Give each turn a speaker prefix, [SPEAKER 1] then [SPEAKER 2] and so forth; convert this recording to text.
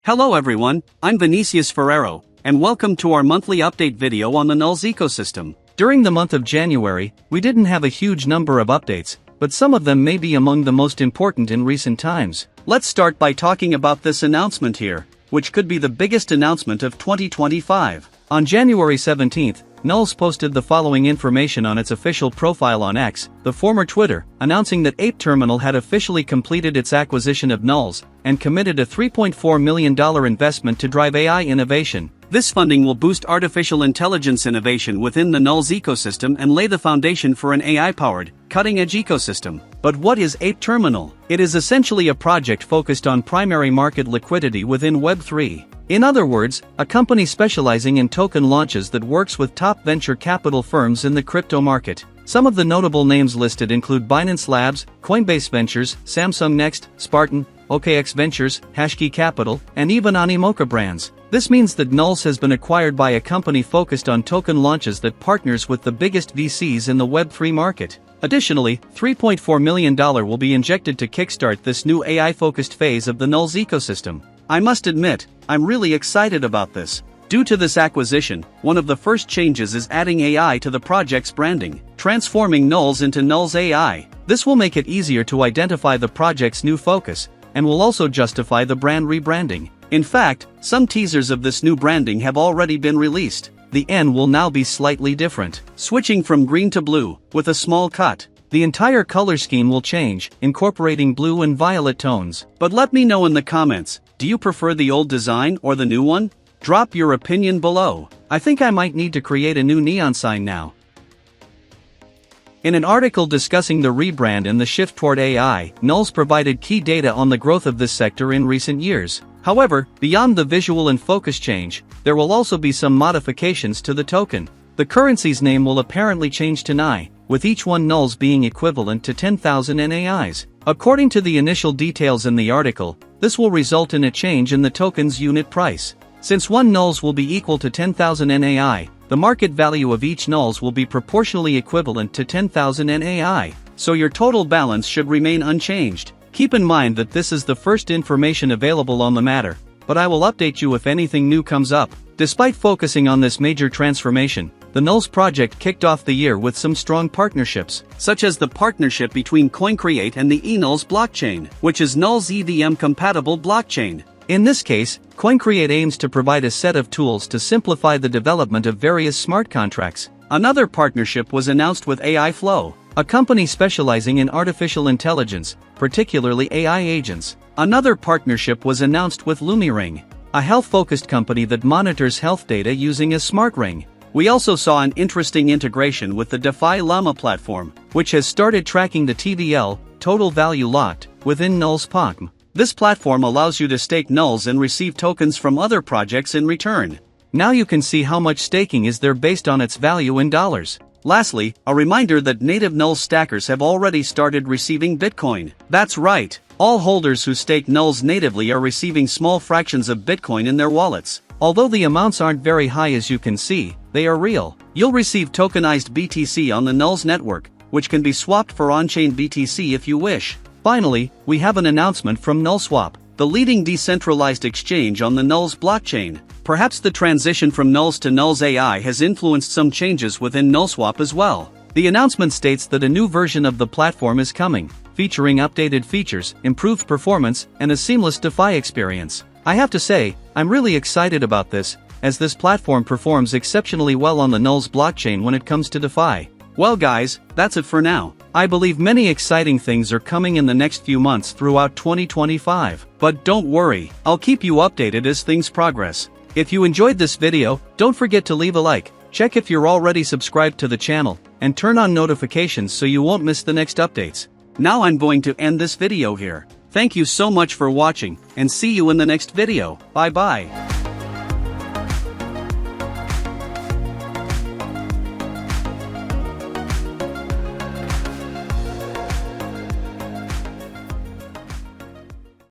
[SPEAKER 1] Hello everyone, I'm Vinicius Ferrero, and welcome to our monthly update video on the Nuls ecosystem.
[SPEAKER 2] During the month of January, we didn't have a huge number of updates, but some of them may be among the most important in recent times.
[SPEAKER 1] Let's start by talking about this announcement here, which could be the biggest announcement of 2025.
[SPEAKER 2] On January 17th, Nuls posted the following information on its official profile on X, the former Twitter, announcing that Ape Terminal had officially completed its acquisition of Nuls and committed a $3.4 million investment to drive AI innovation.
[SPEAKER 1] This funding will boost artificial intelligence innovation within the Nuls ecosystem and lay the foundation for an AI-powered, cutting-edge ecosystem. But what is Ape Terminal? It is essentially a project focused on primary market liquidity within Web3. In other words, a company specializing in token launches that works with top venture capital firms in the crypto market. Some of the notable names listed include Binance Labs, Coinbase Ventures, Samsung Next, Spartan, OKX Ventures, Hashkey Capital, and even Animoca Brands. This means that Nuls has been acquired by a company focused on token launches that partners with the biggest VCs in the Web3 market. Additionally, $3.4 million will be injected to kickstart this new AI-focused phase of the Nuls ecosystem. I must admit, I'm really excited about this. Due to this acquisition, one of the first changes is adding AI to the project's branding, transforming Nuls into Nuls AI. This will make it easier to identify the project's new focus, and will also justify the brand rebranding. In fact, some teasers of this new branding have already been released.
[SPEAKER 2] The N will now be slightly different,
[SPEAKER 1] switching from green to blue, with a small cut.
[SPEAKER 2] The entire color scheme will change, incorporating blue and violet tones.
[SPEAKER 1] But let me know in the comments, do you prefer the old design or the new one? Drop your opinion below.
[SPEAKER 2] I think I might need to create a new neon sign now. In an article discussing the rebrand and the shift toward AI, Nuls provided key data on the growth of this sector in recent years. However, beyond the visual and focus change, there will also be some modifications to the token. The currency's name will apparently change to NAI, with each one Nuls being equivalent to 10,000 NAIs. According to the initial details in the article, this will result in a change in the token's unit price. Since one Nuls will be equal to 10,000 NAI, the market value of each Nuls will be proportionally equivalent to 10,000 NAI, so your total balance should remain unchanged. Keep in mind that this is the first information available on the matter, but I will update you if anything new comes up. Despite focusing on this major transformation, the Nuls project kicked off the year with some strong partnerships,
[SPEAKER 1] such as the partnership between CoinCreate and the eNuls blockchain, which is Nuls EVM-compatible blockchain.
[SPEAKER 2] In this case, CoinCreate aims to provide a set of tools to simplify the development of various smart contracts.
[SPEAKER 1] Another partnership was announced with AI Flow,
[SPEAKER 2] a company specializing in artificial intelligence, particularly AI agents.
[SPEAKER 1] Another partnership was announced with LumiRing,
[SPEAKER 2] a health-focused company that monitors health data using a smart ring.
[SPEAKER 1] We also saw an interesting integration with the DeFi Llama platform,
[SPEAKER 2] which has started tracking the TVL, total value locked, within Nuls POCM.
[SPEAKER 1] This platform allows you to stake Nuls and receive tokens from other projects in return.
[SPEAKER 2] Now you can see how much staking is there based on its value in dollars.
[SPEAKER 1] Lastly, a reminder that native Nuls stackers have already started receiving Bitcoin. That's right, all holders who stake Nuls natively are receiving small fractions of Bitcoin in their wallets.
[SPEAKER 2] Although the amounts aren't very high as you can see, they are real.
[SPEAKER 1] You'll receive tokenized BTC on the Nuls network, which can be swapped for on-chain BTC if you wish.
[SPEAKER 2] Finally, we have an announcement from NullSwap,
[SPEAKER 1] the leading decentralized exchange on the Nuls blockchain. Perhaps the transition from Nuls to Nuls AI has influenced some changes within NullSwap as well.
[SPEAKER 2] The announcement states that a new version of the platform is coming, featuring updated features, improved performance, and a seamless DeFi experience. I have to say, I'm really excited about this, as this platform performs exceptionally well on the Nuls blockchain when it comes to DeFi.
[SPEAKER 1] Well guys, that's it for now.
[SPEAKER 2] I believe many exciting things are coming in the next few months throughout 2025.
[SPEAKER 1] But don't worry, I'll keep you updated as things progress.
[SPEAKER 2] If you enjoyed this video, don't forget to leave a like, check if you're already subscribed to the channel, and turn on notifications so you won't miss the next updates.
[SPEAKER 1] Now I'm going to end this video here. Thank you so much for watching, and see you in the next video. Bye bye.